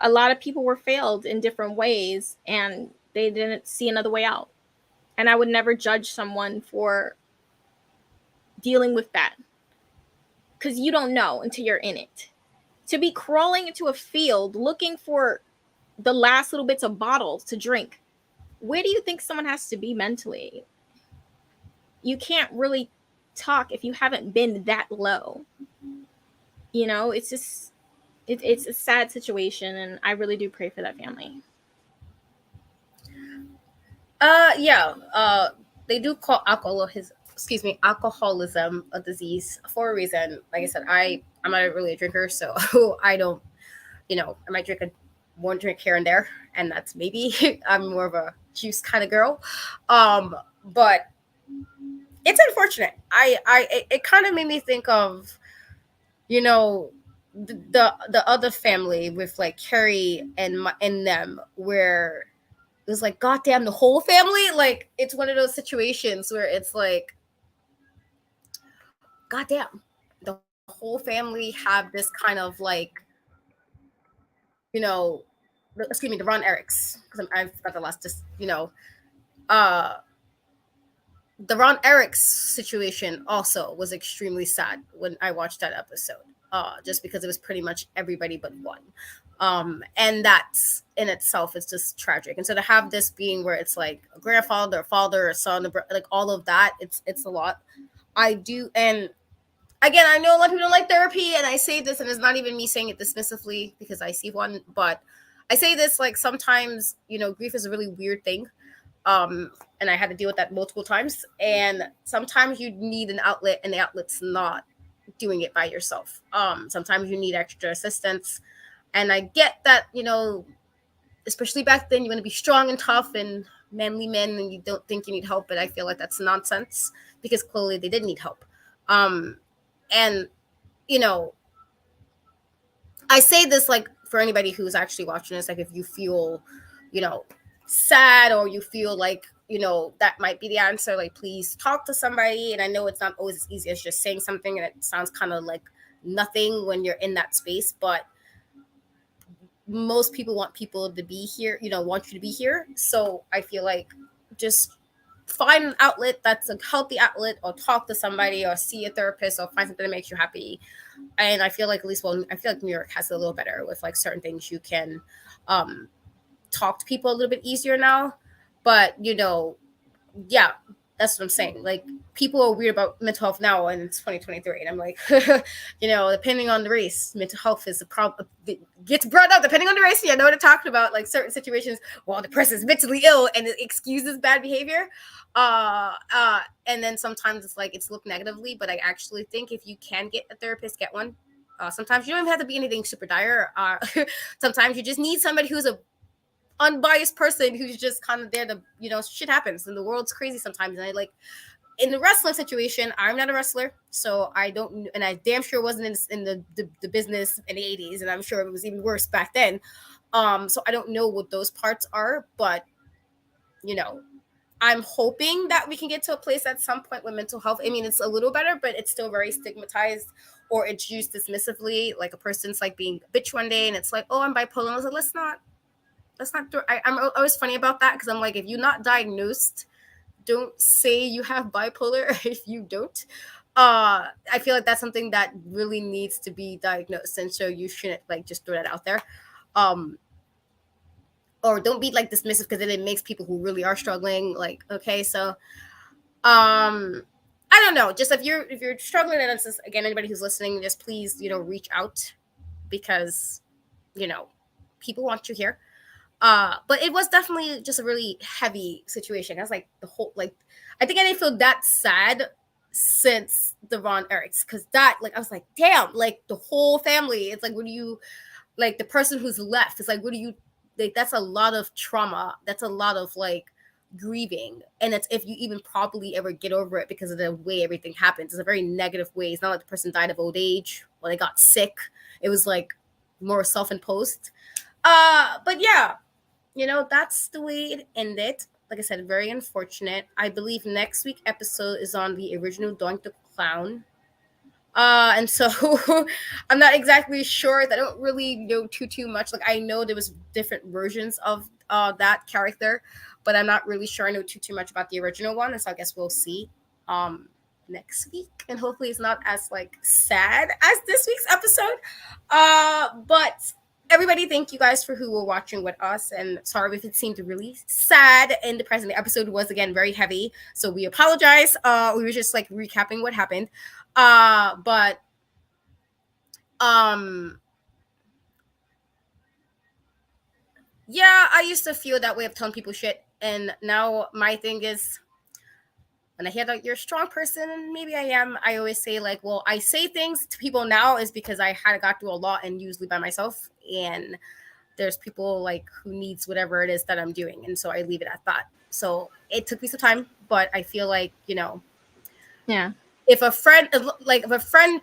A lot of people were failed in different ways and they didn't see another way out. And I would never judge someone for dealing with that because you don't know until you're in it. To be crawling into a field looking for the last little bits of bottles to drink, where do you think someone has to be mentally? You can't really talk if you haven't been that low. You know, it's just it's a sad situation, and I really do pray for that family. Yeah. They do call alcoholism a disease for a reason. Like I said, I'm not really a drinker, so I don't, you know, I might drink one drink here and there, and that's maybe I'm more of a juice kind of girl. But it's unfortunate. It kind of made me think of, you know, the other family with like Carrie and them, where it was like, goddamn, the whole family. Like, it's one of those situations where it's like, goddamn, the whole family have this kind of like, you know, excuse me, the Ron Erics, because I forgot the last, just, you know, uh the Ron Erics situation also was extremely sad when I watched that episode. Just because it was pretty much everybody but one. And that's in itself is just tragic. And so to have this being where it's like a grandfather, a father, a son, like all of that, it's a lot. I do, and again, I know a lot of people don't like therapy, and I say this, and it's not even me saying it dismissively because I see one, but I say this like sometimes, you know, grief is a really weird thing. And I had to deal with that multiple times. And sometimes you need an outlet, and the outlet's not doing it by yourself. Sometimes you need extra assistance. And I get that, you know, especially back then, you want to be strong and tough and manly men, and you don't think you need help. But I feel like that's nonsense because clearly they did need help. Um, and, you know, I say this like for anybody who's actually watching this, like if you feel, you know, sad or you feel like, you know, that might be the answer, like please talk to somebody. And I know it's not always as easy as just saying something, and it sounds kind of like nothing when you're in that space, but most people want people to be here, you know, want you to be here. So I feel like just find an outlet that's a healthy outlet, or talk to somebody, or see a therapist, or find something that makes you happy. And I feel like at least, well, I feel like New York has it a little better with like certain things you can um talk to people a little bit easier now. But, you know, yeah, That's what I'm saying. Like, people are weird about mental health now, and it's 2023, and I'm like, depending on the race, mental health is a problem. It gets brought up depending on the race. I know what I'm talking about. Like, certain situations, well, the person's mentally ill, and it excuses bad behavior. And then sometimes it's like it's looked negatively, but I actually think if you can get a therapist, get one. Sometimes you don't even have to be anything super dire. Sometimes you just need somebody who's a unbiased person who's just kind of there to, shit happens and the world's crazy sometimes. And I like, in the wrestling situation, I'm not a wrestler, so I don't, and I damn sure wasn't in the business in the 80s, and I'm sure it was even worse back then. So I don't know what those parts are, but I'm hoping that we can get to a place at some point with mental health. I mean, it's a little better, but it's still very stigmatized, or it's used dismissively. Like, a person's like being a bitch one day, and it's like, oh, I'm bipolar. And I was like, let's not do. I'm always funny about that, because I'm like, if you're not diagnosed, don't say you have bipolar if you don't. I feel like that's something that really needs to be diagnosed, and so you shouldn't like just throw that out there. Or don't be like dismissive, because then it makes people who really are struggling like, okay, so I don't know, just if you're struggling, and it's just, again, anybody who's listening, just please reach out, because people want you here. But it was definitely just a really heavy situation. I was like, the whole, like, I think I didn't feel that sad since the Von Erichs, because that, like, I was like, damn, like, the whole family, it's like, what do you, like, the person who's left, it's like, what do you, like, that's a lot of trauma, that's a lot of like grieving, and it's, if you even probably ever get over it, because of the way everything happens, it's a very negative way. It's not like the person died of old age or they got sick. It was like more self-imposed. But yeah, that's the way it ended. Like I said, very unfortunate. I believe next week episode is on the original Doink the Clown. And so I'm not exactly sure. I don't really know too much. Like, I know there was different versions of that character, but I'm not really sure I know too much about the original one. And so I guess we'll see next week. And hopefully it's not as like sad as this week's episode. But everybody, thank you guys for who were watching with us, and sorry if it seemed really sad in the present. The episode was, again, very heavy, so we apologize. We were just like recapping what happened. But yeah, I used to feel that way of telling people shit, and now my thing is, when I hear that you're a strong person, and maybe I am, I always say like, well, I say things to people now is because I had got through a lot, and usually by myself, and there's people like who needs whatever it is that I'm doing, and so I leave it at that. So it took me some time, but I feel like, yeah, if a friend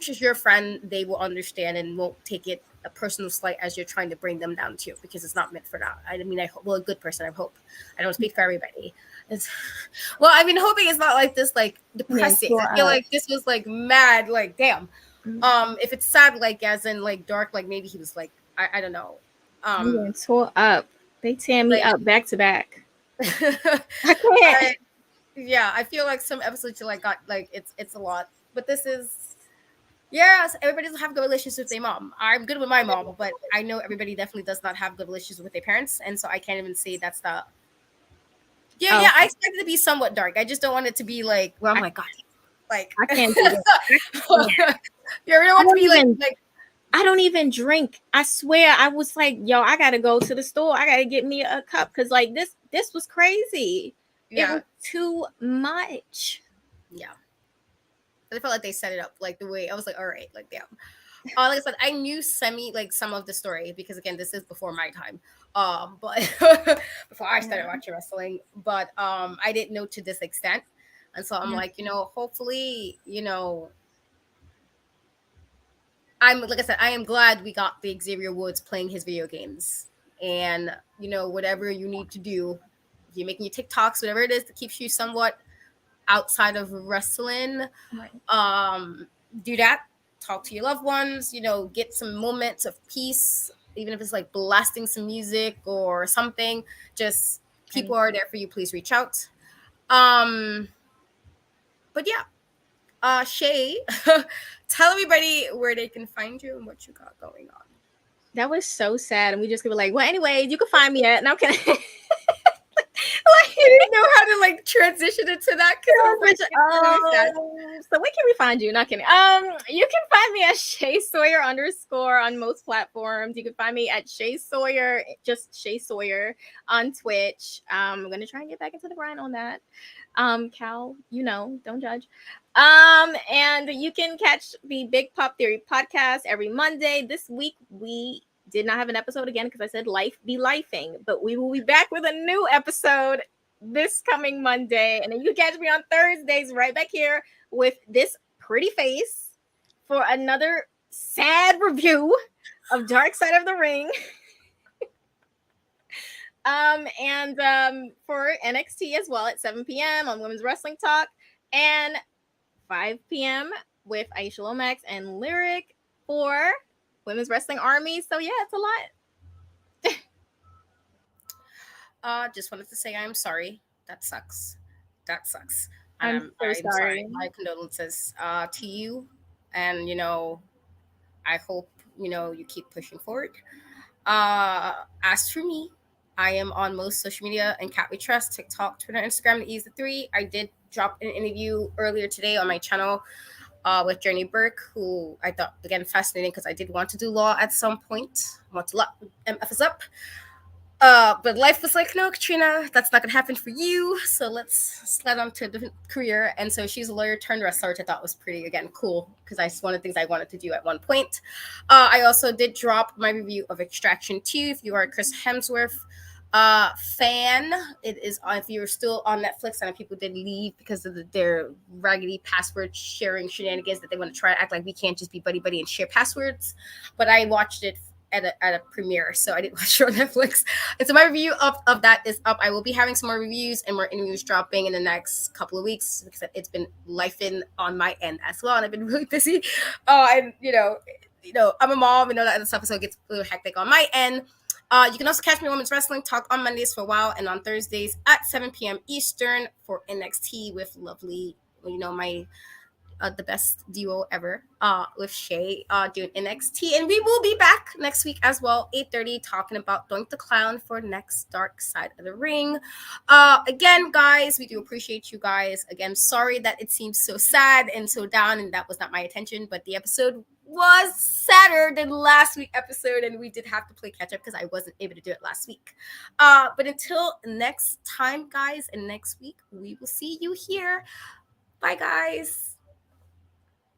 is your friend, they will understand and won't take it a personal slight as you're trying to bring them down too, because it's not meant for that. I mean, a good person, I hope. I don't speak for everybody. I mean, hoping it's not like this, like depressing. I feel like this was like mad, like damn. If it's sad, like as in like dark, like maybe he was like, I don't know. I'm getting tore up. They tear me up back to back. I can't. Yeah, I feel like some episodes you like got like it's a lot, but this is, yes, everybody doesn't have good relationships with their mom. I'm good with my mom, but I know everybody definitely does not have good relationships with their parents, and so I can't even say that's the. Yeah, yeah, I expect it to be somewhat dark. I just don't want it to be like, well, oh my god, like I can't do that. You don't want to be like. I don't even drink. I swear, I was like, yo, I gotta go to the store. I gotta get me a cup, because like this was crazy. Yeah. It was too much. Yeah. I felt like they set it up like the way I was like, all right, like damn. Like I said, I knew some of the story, because again, this is before my time. But before I started watching wrestling, but I didn't know to this extent, and so I'm like, hopefully, I'm like I said, I am glad we got the Xavier Woods playing his video games, and whatever you need to do, if you're making your TikToks, whatever it is that keeps you somewhat outside of wrestling, do that. Talk to your loved ones, get some moments of peace, even if it's like blasting some music or something. Just people are there for you. Please reach out. But yeah, Shay, tell everybody where they can find you and what you got going on. That was so sad, and we just could be like, well, anyway, you can find me at, and I'm kidding. Like, you didn't know how how to like transition into that because it was like really sad. So where can we find you? Not kidding. You can find me at Shay Sawyer _ on most platforms. You can find me at Shay Sawyer, just Shay Sawyer on Twitch. I'm gonna try and get back into the grind on that. Cal, don't judge. And you can catch the Big Pop Theory podcast every Monday. This week we did not have an episode again because I said life be lifing, but we will be back with a new episode this coming Monday. And then you can catch me on Thursdays right back here with this pretty face for another sad review of Dark Side of the Ring. And for NXT as well at 7 p.m. on Women's Wrestling Talk, and 5 p.m. with Aisha Lomax and Lyric for Women's Wrestling Army. So yeah, it's a lot. Just wanted to say I'm sorry. That sucks. I'm so sorry. My condolences to you, and I hope you keep pushing forward. As for me, I am on most social media and Cat We Trust, TikTok, Twitter, Instagram, the E's the three. I did drop an interview earlier today on my channel with Journey Burke, who I thought, again, fascinating because I did want to do law at some point. I want to lock MF is up. But life was like, no, Katrina, that's not going to happen for you. So let's slide on to a different career. And so she's a lawyer turned wrestler, which I thought was pretty, again, cool because that's one of the things I wanted to do at one point. I also did drop my review of Extraction 2. If you are a Chris Hemsworth fan, it is if you're still on Netflix. And people did leave because of their raggedy password sharing shenanigans that they want to try to act like we can't just be buddy and share passwords. But I watched it at a premiere, so I didn't watch it on Netflix. And so my review of that is up. I will be having some more reviews and more interviews dropping in the next couple of weeks because it's been lifing on my end as well, and I've been really busy. And I'm a mom and all that other stuff, so it gets a little hectic on my end. You can also catch me on Women's Wrestling Talk on Mondays for a while, and on Thursdays at 7 p.m. Eastern for NXT with lovely, my the best duo ever with Shay doing NXT. And we will be back next week as well, 8:30, talking about Doink the Clown for next Dark Side of the Ring. Again, guys, we do appreciate you guys. Again, sorry that it seems so sad and so down, and that was not my intention, but the episode was sadder than last week's episode, and we did have to play catch up because I wasn't able to do it last week. But until next time, guys, and next week, we will see you here. Bye, guys.